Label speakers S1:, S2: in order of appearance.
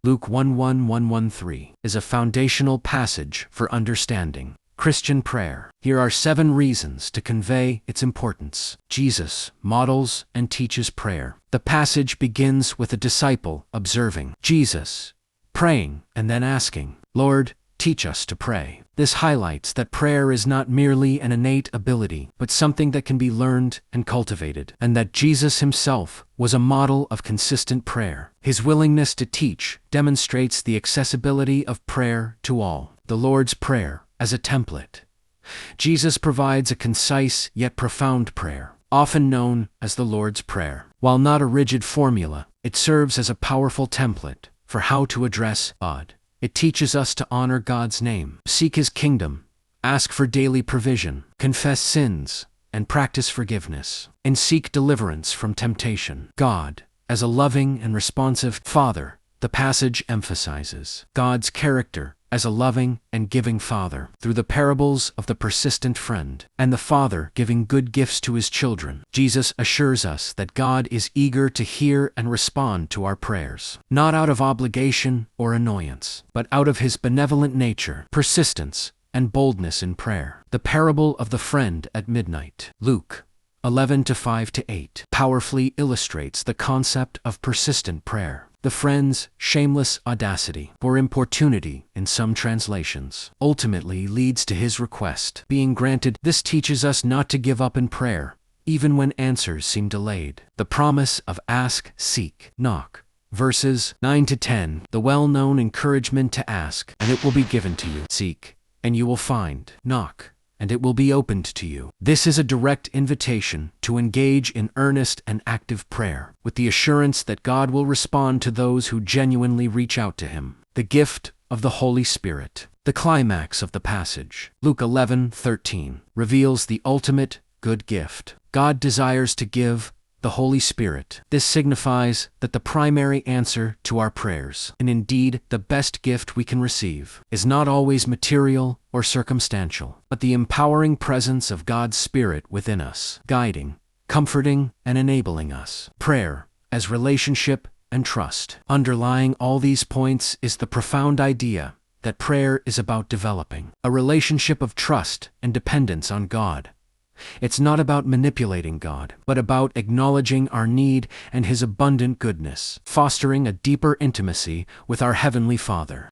S1: Luke 1:1-113 is a foundational passage for understanding Christian prayer. Here are 7 reasons to convey its importance. Jesus models and teaches prayer. The passage begins with a disciple observing Jesus praying and then asking, "Lord, teach us to pray." This highlights that prayer is not merely an innate ability, but something that can be learned and cultivated, and that Jesus himself was a model of consistent prayer. His willingness to teach demonstrates the accessibility of prayer to all. The Lord's Prayer as a template. Jesus provides a concise yet profound prayer, often known as the Lord's Prayer. While not a rigid formula, it serves as a powerful template for how to address God. It teaches us to honor God's name, seek His kingdom, ask for daily provision, confess sins, and practice forgiveness, and seek deliverance from temptation. God, as a loving and responsive Father, the passage emphasizes God's character as a loving and giving Father through the parables of the persistent friend and the Father giving good gifts to His children. Jesus assures us that God is eager to hear and respond to our prayers, not out of obligation or annoyance, but out of His benevolent nature, persistence, and boldness in prayer. The parable of the friend at midnight, Luke 11:5-8, powerfully illustrates the concept of persistent prayer. The friend's shameless audacity, or importunity in some translations, ultimately leads to his request being granted. This teaches us not to give up in prayer, even when answers seem delayed. The promise of ask, seek, knock. Verses 9-10, the well-known encouragement to ask, and it will be given to you. Seek, and you will find. Knock, and it will be opened to you. This is a direct invitation to engage in earnest and active prayer, with the assurance that God will respond to those who genuinely reach out to Him. The gift of the Holy Spirit. The climax of the passage, Luke 11:13, reveals the ultimate good gift. God desires to give the Holy Spirit. This signifies that the primary answer to our prayers, and indeed the best gift we can receive, is not always material or circumstantial, but the empowering presence of God's Spirit within us, guiding, comforting, and enabling us. Prayer as relationship and trust. Underlying all these points is the profound idea that prayer is about developing a relationship of trust and dependence on God. It's not about manipulating God, but about acknowledging our need and His abundant goodness, fostering a deeper intimacy with our Heavenly Father.